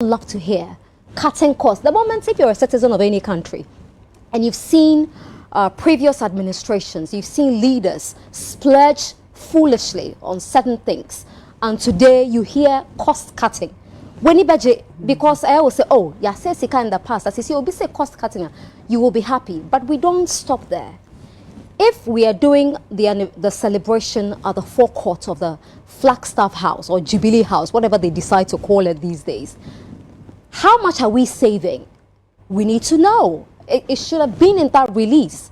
love to hear. Cutting costs. The moment if you're a citizen of any country and you've seen previous administrations, you've seen leaders splurge foolishly on certain things, and today you hear cost cutting. When you budget, because I always say, oh, yeah, say in the past, as you see, you'll be say cost cutting, you will be happy. But we don't stop there. If we are doing the celebration at the forecourt of the Flagstaff House or Jubilee House, whatever they decide to call it these days, how much are we saving? We need to know. It should have been in that release.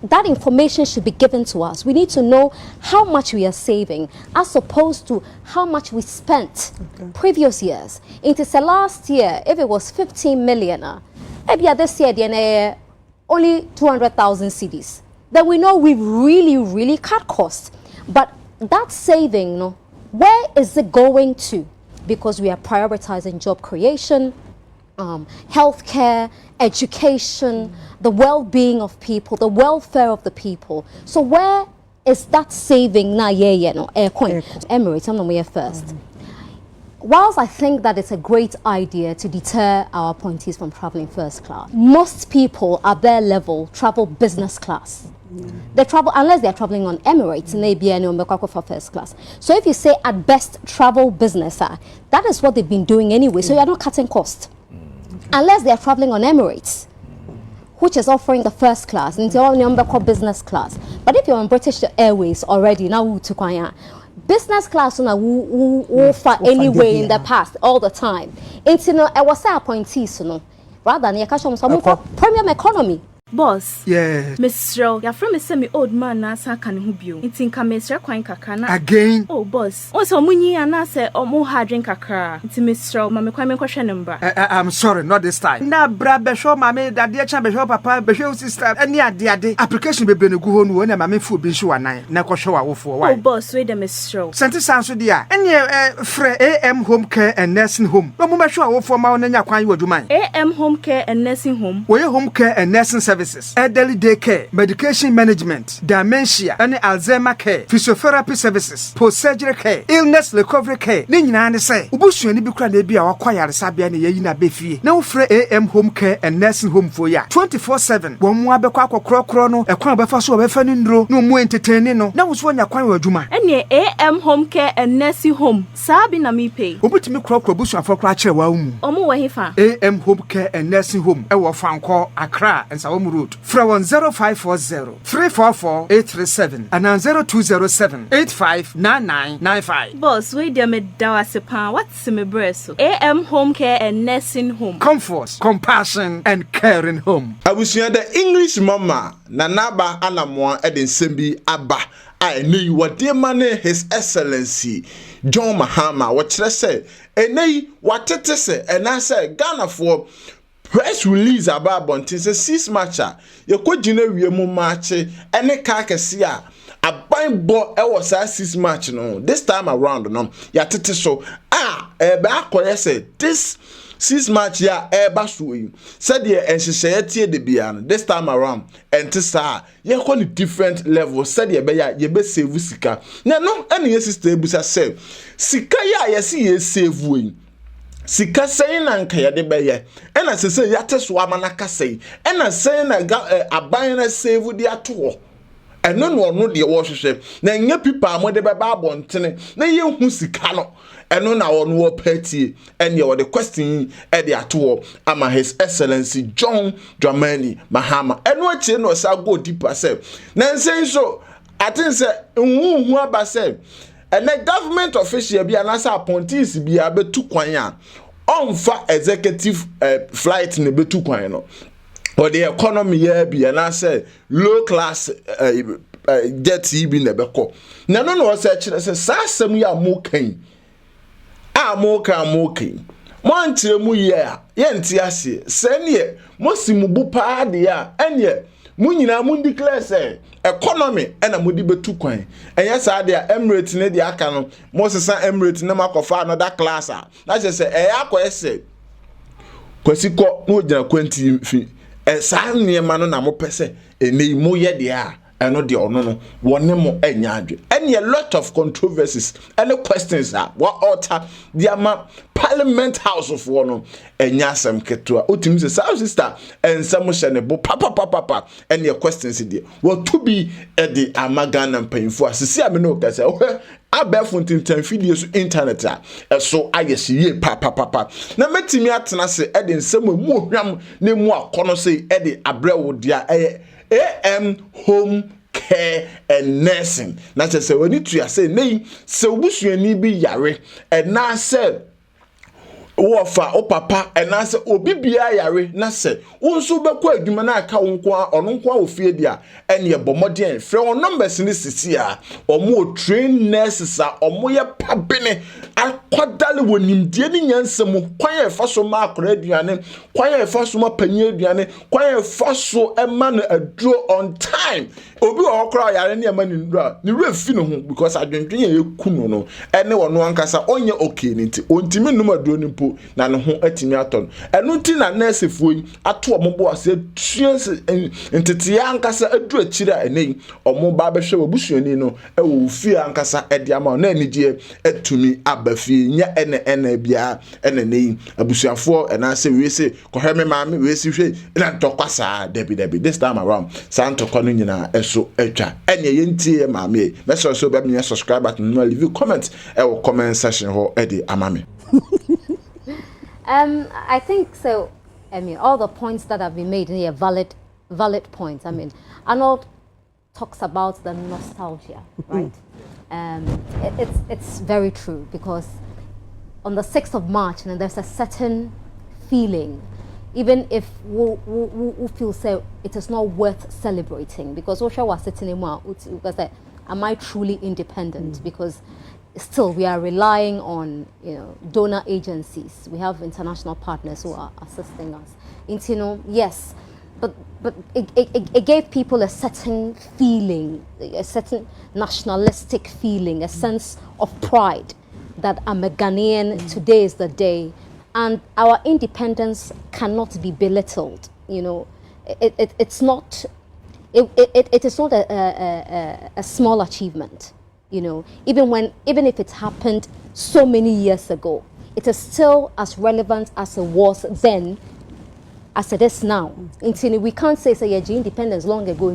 That information should be given to us. We need to know how much we are saving as opposed to how much we spent previous years. Into the last year, if it was 15 million, maybe this year only 200,000 cedis. Then we know we've really cut costs. But that saving, where is it going to? Because we are prioritizing job creation, healthcare, education, the well-being of people, the welfare of the people. So where is that saving now? Emirates, I'm here first. Whilst I think that it's a great idea to deter our appointees from traveling first class, most people at their level travel business class. They travel, unless they're traveling on Emirates, and they be for first class. So if you say at best travel business, that is what they've been doing anyway. So you're not cutting cost. Unless they're traveling on Emirates, which is offering the first class, and you're business class. But if you're on British Airways already, now business class who offer anyway in the past, all the time. I was say appointees, rather than premium economy. Boss, yeah, Miss Rowe, your friend is semi old man, Nasa can who you. It's in Kamesra Quine Kakana again. Oh, boss, also Muni and Nasa or more hard drink a car. It's Miss Rowe, Mamma Quime question number. I'm sorry, not this time. Now, Brabbe show mammy, that dear chamber show papa, Beshow sister, and yeah, dear application be been a good one, and mammy food be sure nine, Nako show for why. Oh, boss, wait a Miss Rowe. Santa Sanso dear, and yeah, Fre AM home care and nursing home. No more show for Mount and Yaquan, you do mine. AM home care and nursing home. Where home care and nursing services. Elderly day care, medication management, dementia, and Alzheimer care, physiotherapy services, post-surgery care, illness recovery care. Nina say, Ubusu ni bikra ne bi akwaya resabia ne yina befie. Na ufre AM home care and nursing home for ya 24/7. Wo mu abekwa akokro no, ekwan befa so befa ni ndro, no mu entertain no. Na wo so nya kwan wadwuma. Ene AM home care and nursing home. Sabi na mi pay. Obutimi krokro busu afokro a kire wa umu. Omo wa hefa. AM home care and nursing home. E wo Franco Accra and Sawom Road. From 0540 344 837 and 0207 859995. Boss, wait there me dawasepan. What's me breso? AM home care and nursing home. Comfort, compassion, and caring home. I was the English mama Aba Anamoah Edin Sembi Aba. I knew what dear money His Excellency John Mahama. What should I say? And nay, what it say? And I say Ghana for press release about Bontis a 6 matcher. You could generate match any carcassia. A bind ball was a 6 match no. This time around no. Ya tete so back where I said this 6 match ya basu said ye and she said the bian this time around and to star ye call it different level said ye be save sika. No any sister busa say sika ya see ye save we. Sika saying na nka yade beye ena sese yate so amanaka sei ena saying na aban na save di ato eno no de wo hwehwe na nya pipa amode beba abontene na ye hu sika no eno na wo no party enye wo the question e de ato ama His Excellency John Dramani Mahama eno achi no sa go deeper say na nsen so atin say hu aba say and the government official be anasa appointees be abetu kwan a onfa executive flight ne betu kwan no or the economy here be anasa low class jet be ne beko na no say kire say sasem ya mokan mokan mo antire mu ye a ye nti ase se ne mo simubu pa de a enye munyina mu declare say economy ena mudi betu kwan enya sa de Emirates ne de aka no mo sesa Emirates ne makofa another class na say akoyese kwasiko no gina kwanti fi sa niema no na mo pese eni mo ye de a eno de ono no wone mo enya adwe ene a lot of controversies any questions are what alter the ama Parliament House of one enya asem ketua otim se sa sister ensam hye ne bo papa ene a questions there what to be at the amagana mpanyfo asisi ame no kase abefo ntintan video so internet so ayesiye papa na metimi atena se ede nsem mu ohwam na mu akono se ede abrewo dia AM home care and nursing na se we need to say nei se obusuani bi yare na se wofa o papa enase obi bia yare na se wonso bekọ adwuma na aka wonko ononko ofie dia ene bomodien frɛ on numbers ni sisi a omo train nurses a omo ye pabene akwadale wonimdie ni nyansam kwan e faso ma akora aduane kwan e faso ma panye aduane kwan e faso ema no aduro on time obi wo kora yare ne ema ni ndura ni refi no ho because adwendwen ye kunu no ene wono ankasa onye okay ni nti ontimi num aduro ni na no ho atimi aton enu ti na nurse fuyi ato ombo ase tuense entete ankasa adu akira enei omo ba behwe obusuani no ewo fie ankasa ede ama na anigye atumi abafi nya ene bia ene nei abusuafo ena se we se kohwe maame we se hwe na ntokwasa debi this time around santokwa no nyina eso atwa ene ye ntie maame me so be me subscribe button no leave comment ewo comment section ho ede amame. I think so. I mean, all the points that have been made here are valid points. I mean, Arnold talks about the nostalgia, right? It's very true because on the 6th of March, and there's a certain feeling, even if we feel so, it is not worth celebrating because Osha was sitting in because am I truly independent? Because still we are relying on donor agencies. We have international partners who are assisting us. Yes, but it gave people a certain feeling, a certain nationalistic feeling, a sense of pride that I'm a Ghanaian. Today is the day, and our independence cannot be belittled. It is not a small achievement. Even if it happened so many years ago, it is still as relevant as it was then as it is now. We can't say independence long ago.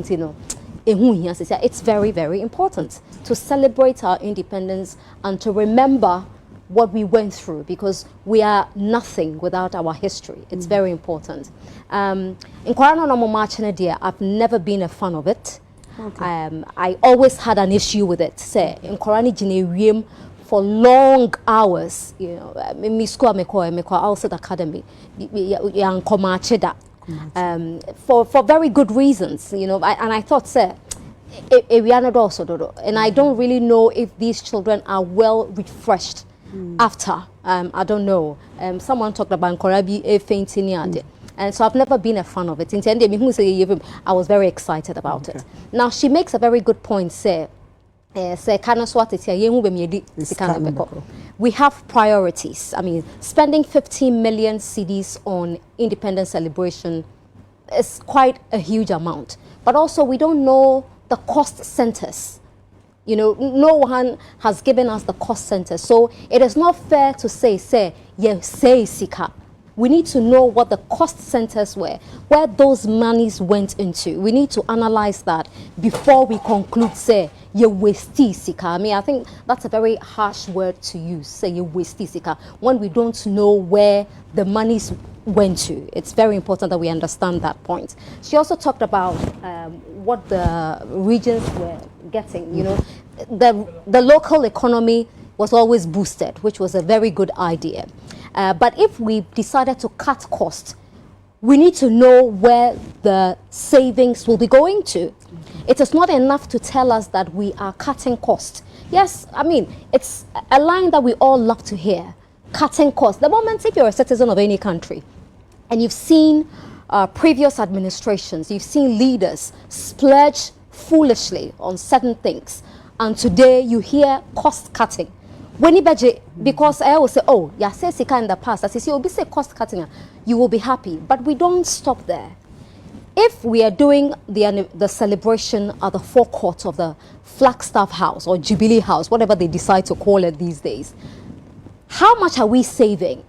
It's very, very important to celebrate our independence and to remember what we went through because we are nothing without our history. It's very important. In Kwarana Nomo March, I've never been a fan of it. Okay. I always had an issue with it. Say in Korani Jinerium for long hours, me school me outside academy, for very good reasons, and I thought, say, we are not also, and I don't really know if these children are well refreshed after. I don't know. Someone talked about Korabi fainting. And so I've never been a fan of it. I was very excited about it. Now she makes a very good point. We have priorities. I mean, spending 15 million cedis on independence celebration is quite a huge amount. But also we don't know the cost centers. No one has given us the cost centers. So it is not fair to say Sika. We need to know what the cost centers were, where those monies went into. We need to analyze that before we conclude, say, you waste sika. I mean, I think that's a very harsh word to use, say, you waste sika, when we don't know where the monies went to. It's very important that we understand that point. She also talked about what the regions were getting. The local economy was always boosted, which was a very good idea. But if we decided to cut costs, we need to know where the savings will be going to. It is not enough to tell us that we are cutting costs. Yes, I mean, it's a line that we all love to hear, cutting costs. The moment if you're a citizen of any country and you've seen previous administrations, you've seen leaders splurge foolishly on certain things, and today you hear cost cutting. When you budget, because I always say, oh, yeah, say Sika in the past, as you say, you'll be say cost cutting, you will be happy. But we don't stop there. if we are doing the celebration at the forecourt of the Flagstaff House or Jubilee House, whatever they decide to call it these days, how much are we saving?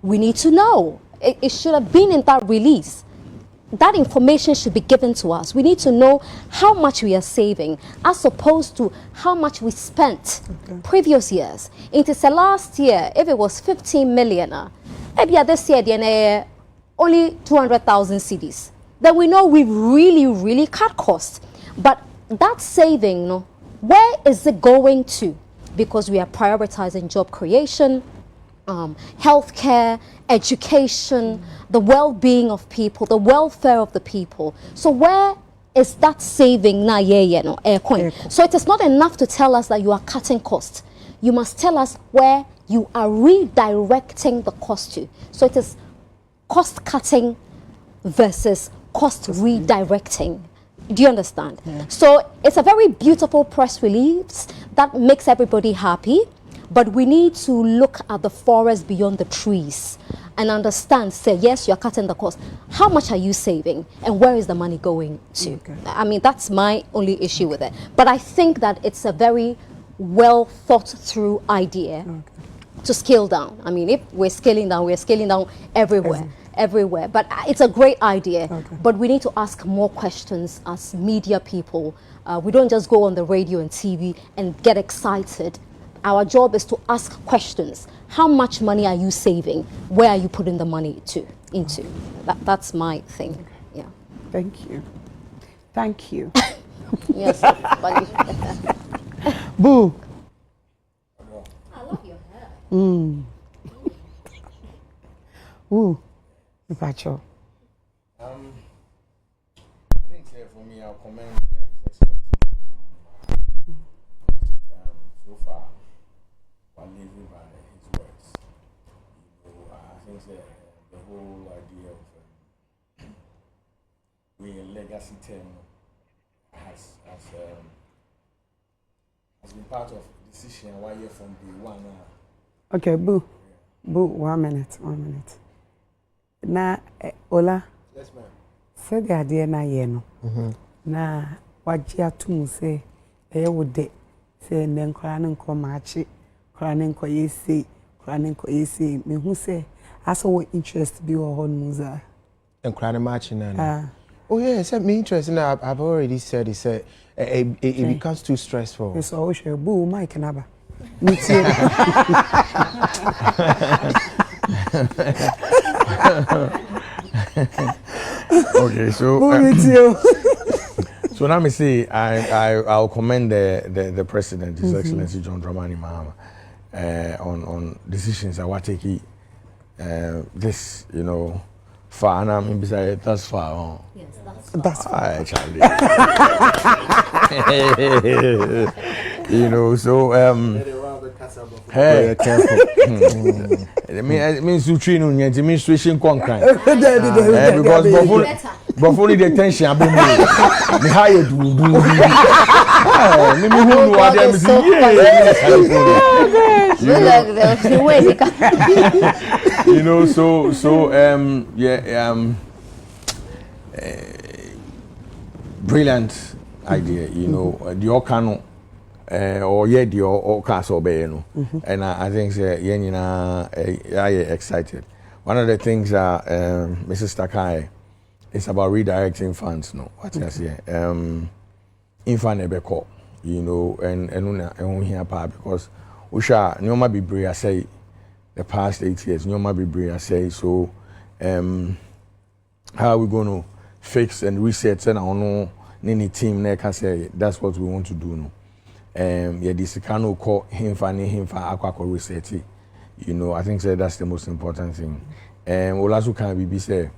We need to know. It should have been in that release. That information should be given to us. We need to know how much we are saving as opposed to how much we spent previous years. It is last year, if it was 15 million, maybe this year, only 200,000 cedis. Then we know we've really cut costs. But that saving, where is it going to? Because we are prioritizing job creation, healthcare, education, the well-being of people, the welfare of the people. So where is that saving now? So it is not enough to tell us that you are cutting costs. You must tell us where you are redirecting the cost to. So it is cost cutting versus cost redirecting. Do you understand? Yeah. So it's a very beautiful press release that makes everybody happy, but we need to look at the forest beyond the trees and understand, say, yes, you're cutting the cost. How much are you saving and where is the money going to? Okay. I mean, that's my only issue with it. But I think that it's a very well thought through idea to scale down. I mean, if we're scaling down everywhere. But it's a great idea. But we need to ask more questions as media people. We don't just go on the radio and TV and get excited. Our job is to ask questions. How much money are you saving? Where are you putting the money into? That's my thing. Yeah. Thank you. Thank you. Yes. Funny. Boo. I love your hair. Ooh. Pacho. I think for me, I'll commend so far while living by his words. I think the whole idea of being a legacy term has been part of the decision why you're from day one. Okay, Boo. Boo, 1 minute. Na Ola. Yes, ma'am. Said the idea na yeno. Na wajia tumu se wode se nenkora nko machi kora nko yesi me hu se aso wo interest bi wo hon muza enkora machi na. Oh yes, me interest na I've already said it becomes too stressful. So we should Boo Mike naba. Okay, so so now me say I'll commend the president, His Excellency John Dramani Mahama, on decisions I want to take this, far and I'm beside that's far. Yes, that's far. Charlie. So hey, careful. It means you train on your administration concrete. Because before the attention, I bring me hired to do. Let me who what them brilliant idea, the Okano. Or the or castle bay, and I think I excited. One of the things Mrs. Takai is about redirecting funds. No, what I say, infant ebeko, and here because we shall no more be brave. I say the past 8 years, no more be brave. I say so. How are we going to fix and reset? And I don't know any team there can say that's what we want to do. No. This can call him for aqua research. I think that's the most important thing. Also can be say,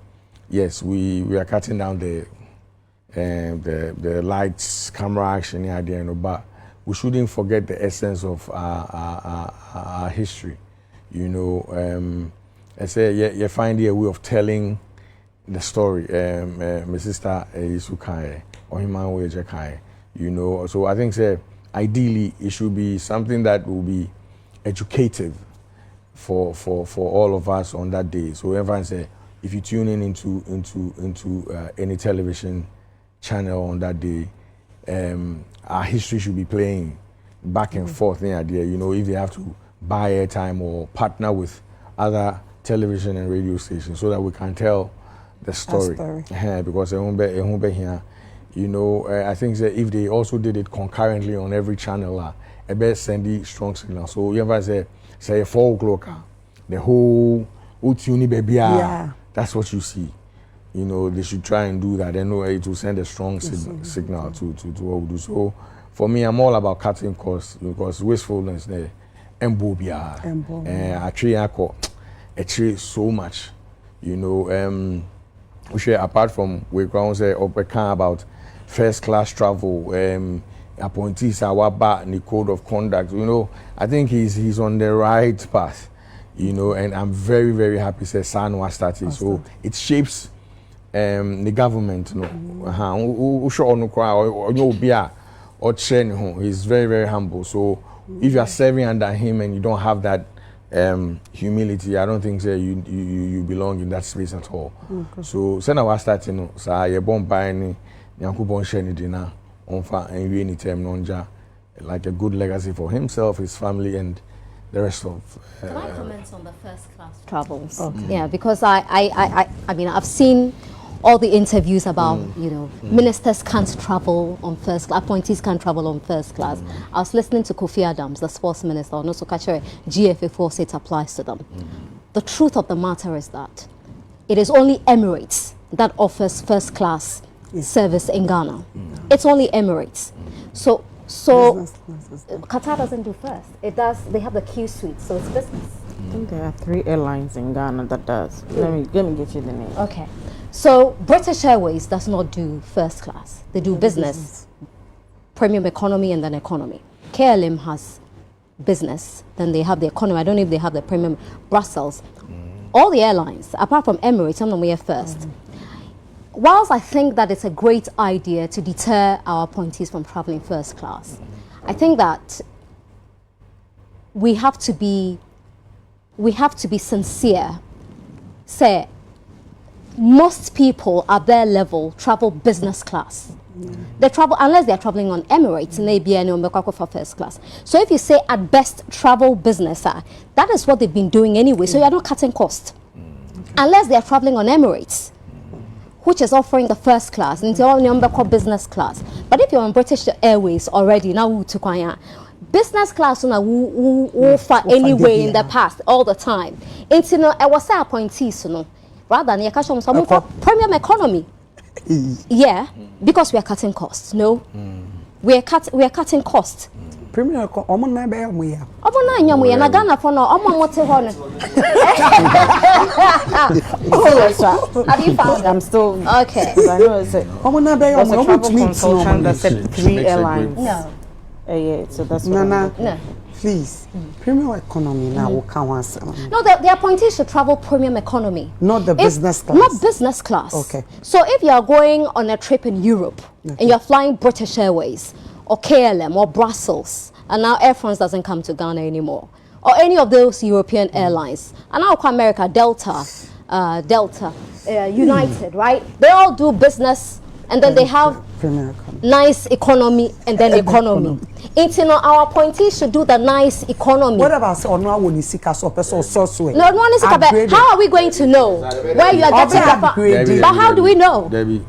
yes, we are cutting down the lights, camera action idea, but we shouldn't forget the essence of our history. I say you find a way of telling the story. My sister Isukai or Himan Wejekai. So I think say. Ideally, it should be something that will be educative for all of us on that day. So everyone say, if you tune in into any television channel on that day, our history should be playing back and forth in idea. You know, if they have to buy airtime or partner with other television and radio stations so that we can tell the story. Because here, you know, I think that if they also did it concurrently on every channel, a best send strong signal. So you ever say 4 o'clock, the whole tune baby, that's what you see. You know, they should try and do that anyway to send a strong signal to what we do. So for me, I'm all about cutting costs because wastefulness there. Actually so much, you know. We share apart from we can say about first class travel, appointees our back the code of conduct. You know, I think he's on the right path. You know, and I'm very, very happy say Sanwa started. So it shapes the government, you know. He's very, very humble. So if you are serving under him and you don't have that humility, I don't think you belong in that space at all. So send our start, you know, so you born by any Yankubon Sheni dinner on and you any time nonja, like a good legacy for himself, his family, and the rest of. Can I comment on the first class travels? Yeah, because I mean, I've seen all the interviews about, you know, ministers can't travel on first class, appointees can't travel on first class. I was listening to Kofi Adams, the sports minister, and also Kachere, GFA force it applies to them. The truth of the matter is that it is only Emirates that offers first class service in Ghana. It's only Emirates. So Qatar doesn't do first. It does. They have the Q suite, so it's business. I think there are 3 airlines in Ghana that does. Let me get you the name. Okay. So British Airways does not do first class. They do business, premium economy, and then economy. KLM has business, then they have the economy. I don't know if they have the premium. Brussels. All the airlines, apart from Emirates, some of them are first. Whilst I think that it's a great idea to deter our appointees from traveling first class, I think that we have to be sincere. Say, most people at their level travel business class. They travel, unless they're traveling on Emirates, and they be for first class. So if you say at best travel business, that is what they've been doing anyway. So you're not cutting cost. Unless they're traveling on Emirates, which is offering the first class, and it's business class. But if you're on British Airways already, now to business class anyway in the past, all the time. It's, you know, I was say appointees, you know, rather than for premium economy. Yeah, because we are cutting costs. No, we are cutting costs. Premium economy, na Ghana for no, have you found? I'm still okay. I know it's a travel consultant that said 3 airlines. No. Yeah, so that's No. Please, premium economy now will count once. No, the appointees should travel premium economy. Not the business class. Not business class. Okay. So if you are going on a trip in Europe and you're flying British Airways or KLM or Brussels, and now Air France doesn't come to Ghana anymore, or any of those European airlines, and now America, Delta, United, right? They all do business, and then they have nice economy and then economy. It's, you know, our appointees should do the nice economy. What about how are we going to know where you are getting the but how do we know? Debbie,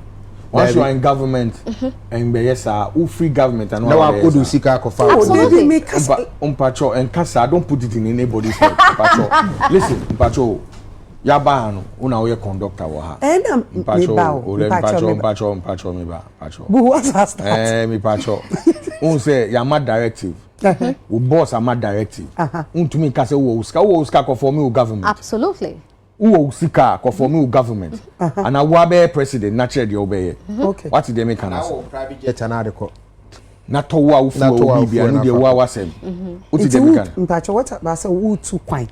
once you are in government and free government and all absolutely. And Kasa, don't put it in anybody's head. Listen, Mpacho. Yabano, una oye conductor wa ha. Mpacho me ba. Me pacho. Say yama directive. We boss ama directive. To me kase wo uska conform with government. Absolutely. Wo usika conform with government. And a be president naturally dey obey. Okay. What did they make us? Private jet another Na to wa ufu bi anu dey wa wasem. What did they make us? Mpacho what about say wo tu kwan.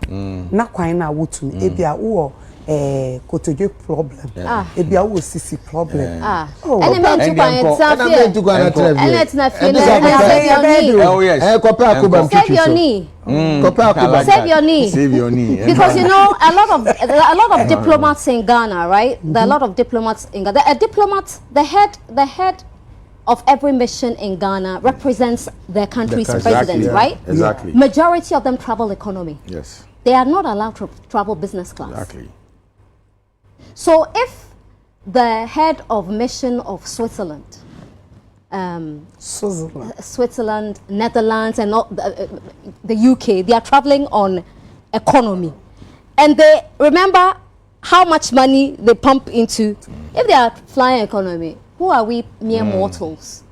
Na kwan na wo tu. Ebia wo kotoje problem. Ebi awo sisi problem. Oh. And meant to buy it. Oh yes. Save your knee. Save your knee. Save your knee. Because you know a lot of diplomats in Ghana, right? There are a lot of diplomats in Ghana. A diplomat, the head of every mission in Ghana represents their country's president, right? Exactly. Majority of them travel economy. Yes. They are not allowed to travel business class. Exactly. So if the head of mission of Switzerland, Switzerland, Netherlands, and all, the UK, they are traveling on economy, and they remember how much money they pump into. If they are flying economy, who are we mere mortals?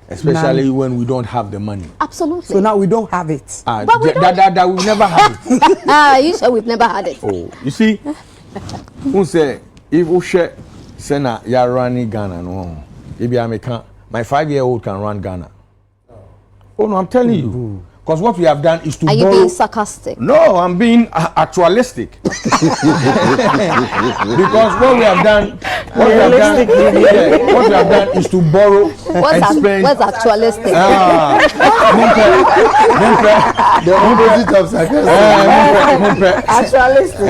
Especially when we don't have the money. Absolutely. So now we don't have it. But we that we never had it. You said we've never had it. Oh, you see, who say if we share, say na ya running Ghana no. If I my 5-year-old can run Ghana. Oh no, I'm telling you. Because what we have done is to Are you borrow. being sarcastic? No, I'm being actualistic. Because what we have done, is to borrow and spend. What's actualistic? The opposite of sarcasm. Actualistic.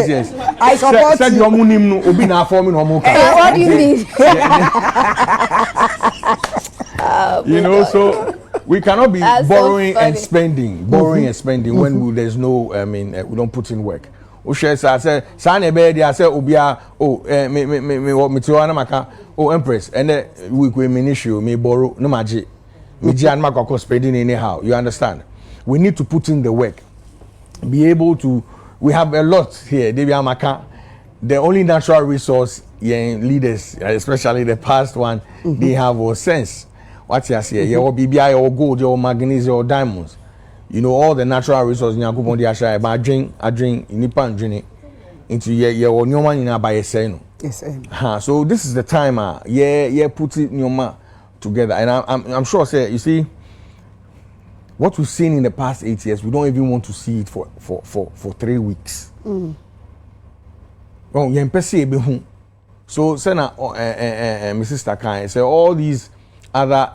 Yes. I support you. What do you mean? You know, so we cannot be borrowing so and spending, when there's no, we don't put in work. I said, Empress, and we issue, me borrow, no magic, me spending anyhow. You understand? We need to put in the work, be able to. We have a lot here. The only natural resource, leaders, especially the past one, they have was sense. What you say? Your BBI, your gold, your manganese, your diamonds. You know all the natural resources. You go on the ashray. But I drink, nipa drink into your new man in by saying. Yes. So this is the time. Put it nyoma together, and I'm sure. Say you see, what we've seen in the past 8 years, we don't even want to see it for 3 weeks. Oh, so say na Mrs. Takai say all these other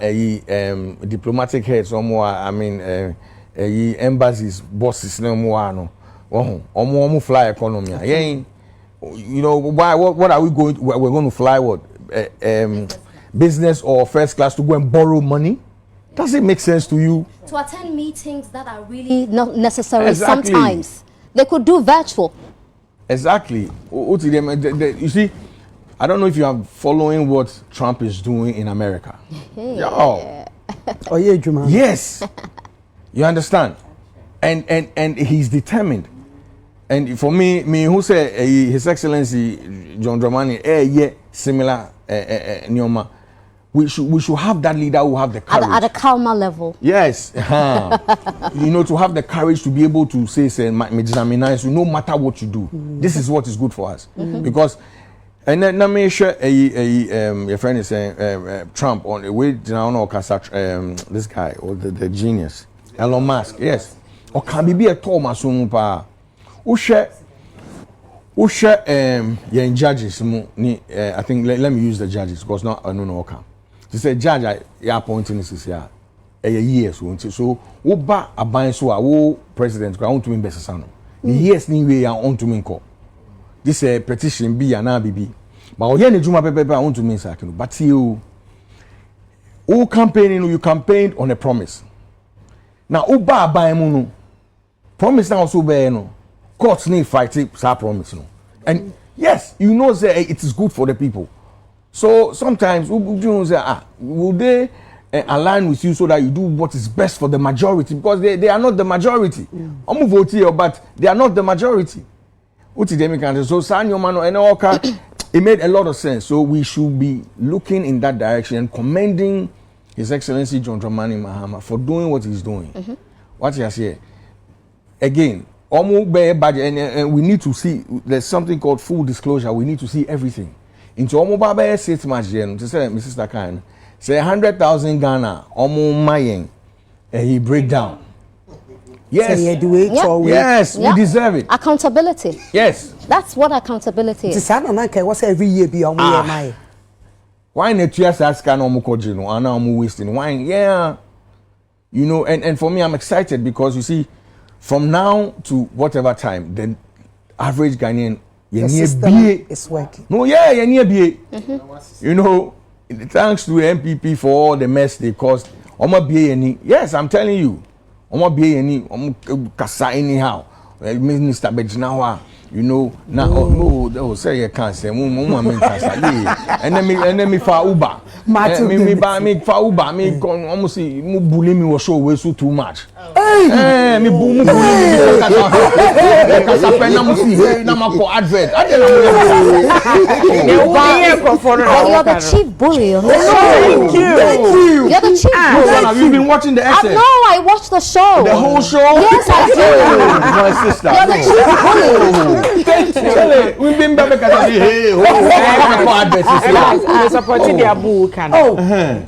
diplomatic heads embassies bosses no more no fly economy. You know why? What are we going? We're going to fly what? Business or first class to go and borrow money? Does it make sense to you? To attend meetings that are really not necessary. Sometimes they could do virtual. Exactly. You see, I don't know if you are following what Trump is doing in America. Yes. You understand? And he's determined. And for me who say His Excellency John Dramani, similar Nyoma. We should have that leader who have the courage. At a calmer level. Yes. You know, to have the courage to be able to say no matter what you do, this is what is good for us. Because, and then me share your friend is saying Trump on the way this guy or the genius, Elon Musk. Yes. Or can be a Thomas pa. Who share judges I think let me use the judges because not I don't know okay. She said judge ya appointing is here a year so wo ba aban so wo president kwa on to me besa no the years ni we ya on to me ko this petition be ya na bibi but o ye ne juma pepe on to me sack no but you campaigning you campaigned on a promise now wo ba aban mu no promise na also be no courts need fight that promise no and yes you know say it is good for the people. So sometimes will they align with you so that you do what is best for the majority because they are not the majority. I'm vote here, but they are not the majority. So it made a lot of sense. So we should be looking in that direction and commending His Excellency John Dramani Mahama for doing what he's doing. What he has here. Again, and we need to see there's something called full disclosure. We need to see everything. Into Omo 6 months to say Mrs. Takan say 100,000 Ghana Omo Mayen he break down Yes. Yes, we deserve it. Accountability. Yes. That's what accountability is. What's every year be on my why not you ask no mukojino and I'm wasting wine? Yeah. You know, and for me I'm excited because you see, from now to whatever time, the average Ghanaian is working. No, yeah, you know, thanks to MPP for all the mess they caused. Yes, I'm telling you. Kasa anyhow. Minister Bejinawa, you know, now say you can't say and then me for Uber. Me for Uber, me almost see bully me was show way so too much. Hey, me bully me. Kasa pen na musi na mako advert. You're the chief bully. Thank you. You're the chief bully. Have you been watching the essay? No, I watched the show. The whole show? Yes, I did. My sister. You're the chief bully. We've been back at they supporting their boo can.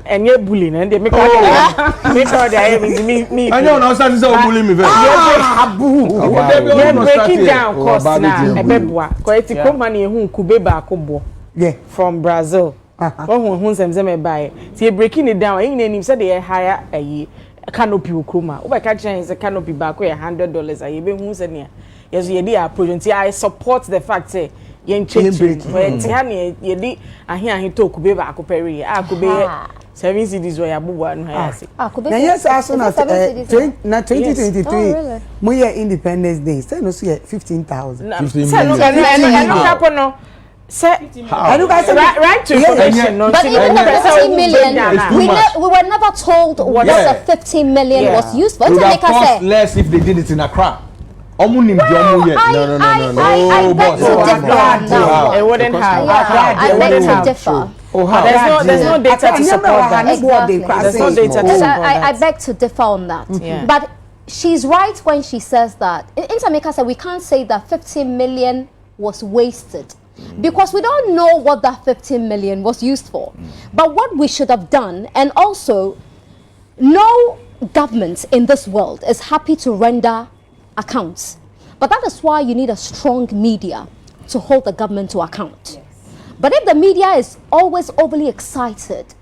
And you're bullying and they make sure they are me. I know now starting to bully me very. They're breaking down costs now. Because it's company who kubeba kobo. Yeah, from Brazil. Who some buy. So you're breaking it down. You name said they hire a canopy ukuma. Over catching is a canopy back where $100. I even who said near. Yes, you did approach. I support the fact say you change. When Tiani you did, I hear he talk kubeba akuperi. Akube 7 cities where Abu and Hayasi. Yes, as soon as 2023, we are Independence Day. Say no, see 15,000. 15 million. Right to information. But even the 15 million, we were never told what the 15 million was used for. It would have cost less if they did it in Accra. I beg to differ on that. It wouldn't have. I beg to differ. There's no data to support that. Exactly. There's no data to support that. I beg to differ on that. But she's right when she says that. Intermaker said we can't say that 15 million was wasted. Because we don't know what that 15 million was used for. But what we should have done, and also, no government in this world is happy to render accounts. But that is why you need a strong media to hold the government to account. But if the media is always overly excited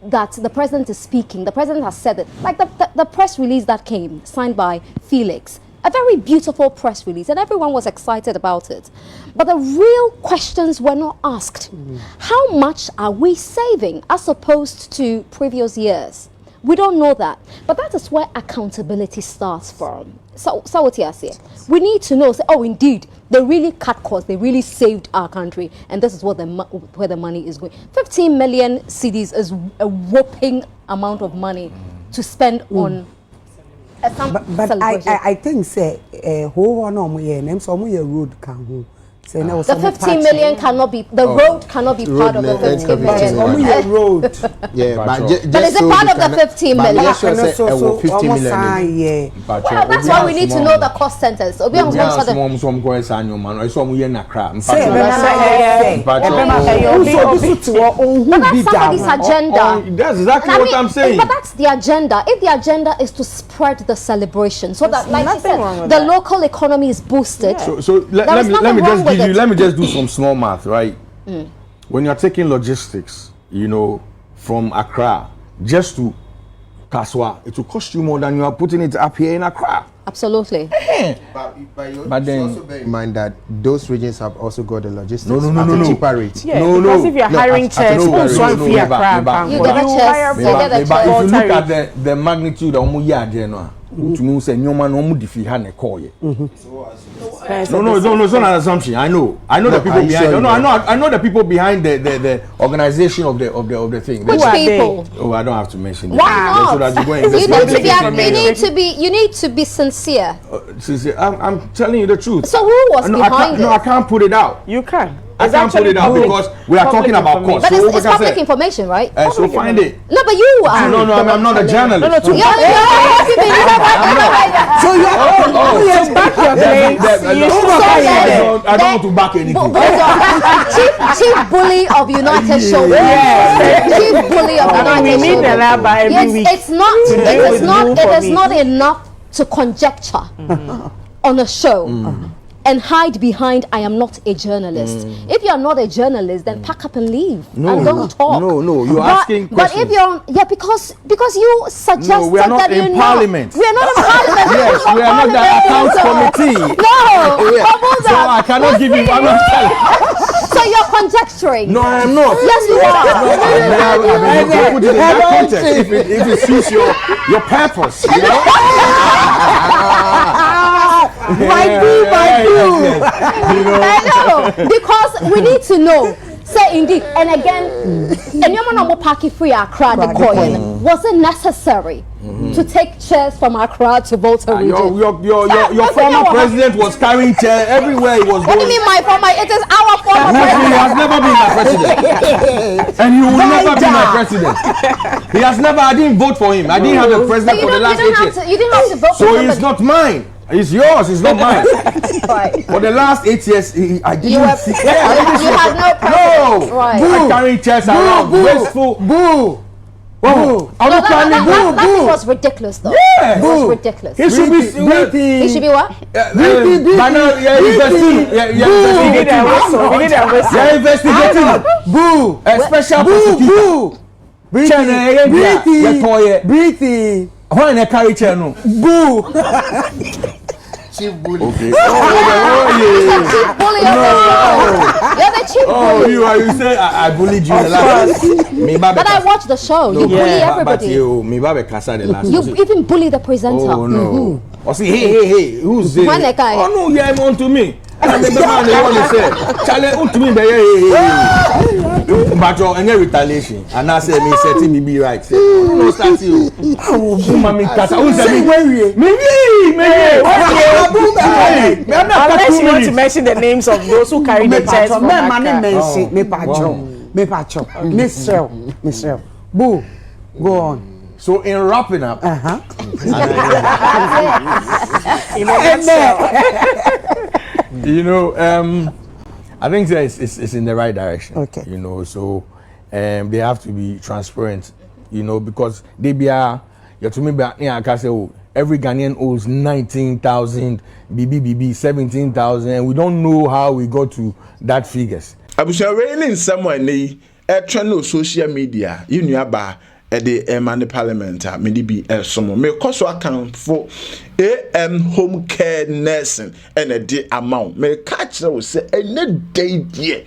that the president is speaking, the president has said it, like the press release that came, signed by Felix, a very beautiful press release, and everyone was excited about it. But the real questions were not asked. How much are we saving as opposed to previous years? We don't know that. But that is where accountability starts from. So what you say? We need to know, say, oh, indeed, they really cut costs, they really saved our country, and this is what where the money is going. 15 million cedis is a whopping amount of money to spend on. But I think say who on so road can the 15 million cannot be road cannot be part of the 15 million. Road. Yeah, but is it part of the 15 million? Well, that's why we need to know the cost centers. But that's somebody's agenda. That's exactly what I'm saying. But that's the agenda. If the agenda is to spread the celebration, so that, like you said, the local economy is boosted. So let me just do some small math, right? When you're taking logistics, you know, from Accra just to Kaswa, it will cost you more than you are putting it up here in Accra. Absolutely. But then also bear in mind that those regions have also got the logistics at a cheaper rate. Yeah, because if you're hiring chairs, you get a chairs. If you look at the magnitude of to me say no man no defeat had a call yet. No, it's not an assumption. I know the people behind. I know the people behind the organization of the thing. Which people? Oh, I don't have to mention. Why not? You need to be sincere. Sincere. I'm telling you the truth. So who was behind it? No, I can't put it out. You can. I can't put it out because we are talking about cost. But it's public information, right? So find it. No, but you are. No, I'm not a journalist. So you are. Back your claims. I don't want to back anything. Chief bully of United Showbiz. Chief bully of United Showbiz. We need the lab every week. It is not enough to conjecture on a show and hide behind I am not a journalist. If you are not a journalist, then pack up and leave and don't talk. No, you're asking questions. But if you're because you suggested we are not that in Parliament. We are not in Parliament. Yes, we are not the accounts committee. No, so I cannot give you. I'm not telling. So you're conjecturing. No, I am not. Yes, you are. You can put it in that context if it suits your purpose. You know? Might be. You know? I know, because we need to know. Say indeed, and again, and your man party free Accra the coin. Was it necessary to take chairs from Accra to Volta region? Your former president was carrying chairs everywhere he was going. What do you mean my former? It is our former president. He has never been my president, and he will never be my president. He has never. I didn't vote for him. I didn't have a president for the last 8 years. You didn't have to vote for him. So it's not mine. It's yours. It's not mine. Right. For the last 8 years, I didn't. You had no president. No. Right. I carrying chairs around. Wasteful. Boo. That was ridiculous, though. Yeah. It was ridiculous. He should be. He should be what? Investigating. Boo. A special prosecutor. Breathe. Why not carry chair no? Boo. Chief bully. Okay. You're the chief bully. You say I bullied you the last. But I watched the show. You bully everybody. You even bully the presenter. Oh no. Oh see, hey. Who's this? Oh no, yeah, on to me. And the man they want to say, Charlie, on to me, but you're any retaliation. And I say, me setting me be right. Say, no, start you. Mommy, Kasa, who's me? Unless you want to mention the names of those who carry the chairs from Michelle. Boo. Go on. So in wrapping up, you know, I think it's in the right direction. Okay. You know, so they have to be transparent. You know, because they be to me, I can say, every Ghanaian owes 19,000, BBBB 17,000, and we don't know how we got to that figures. I was in somewhere near channel social media. You knew about the Emani Parliament. Maybe be some me cost account for home care nursing and a day amount. Me catch that say a day dear.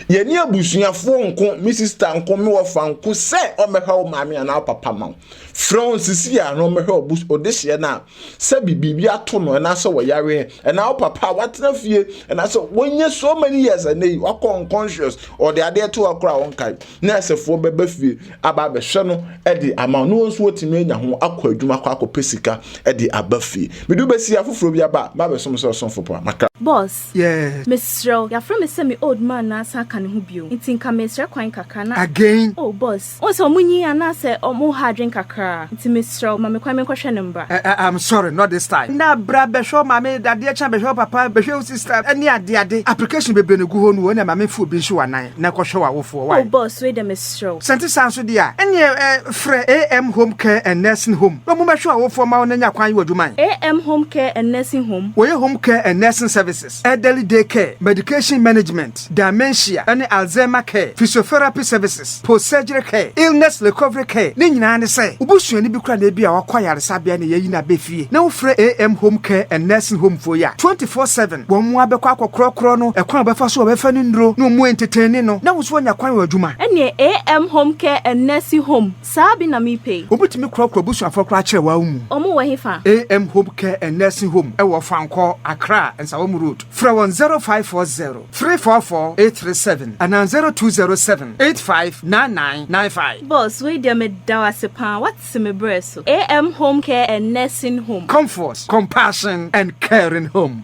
Ye near bushia phone Mrs. Tanko me wa fanko say o me how mommy and our papa mount. France here no me how bush or this year now. Say bibi ato no and so we yare and our papa what na fie and I so when you so many years and you are unconscious or they are there to akra on kai. Na say for bebe fie aba be hwe no e di amount no so otimi nya ho akwa adwuma kwa akopesika e di abafi. Me do be see afufuro bi aba ba be som so for maka. Boss. Yeah. Mr. Ya from me say me old man na sa kan ho bio. Nti nka Mr. kwan kakra na. Again. Oh boss. O so munyi ana say omo ha drink kakra. Nti Mr. ma me kwan me kwhwe ne mbra. I'm sorry, not this time. Na bra be show mama dade e cha be show papa be show sister any ade application be gu ho no na mama fu bi show anan na kwhwe awofo why. Oh boss, wait the Mr. Senti sanso dia. Ene frɛ AM home care and nursing home. No mo be show awofo ma wona nya kwan waduman. AM home care and nursing home. We home care and nursing services, elderly day care, medication management, dementia, and Alzheimer care, physiotherapy services, post-surgery care, illness recovery care. Ni nyina ne say, ubusu ni bi kra na bi a wakwa yaresabia ne yayi na befie. Na wo frɛ AM home care and nursing home for ya 24/7. Wo mo abekwa akokrokro no, ekwan befa so obefa ni ndro, no mo entertain no. Na wo so nya kwan wadwuma. Ene AM home care and nursing home. Sabi na mi pay. Obutimi krokro busu afokro a kire wa umu. Omo wa hefa. AM home care and nursing home e wo Franco Accra and Sawom Road. From 0540 344 837 and 0207 859995. Boss, wait there me dawasepa. What's me breso? AM home care and nursing home. Comfort, compassion and caring home.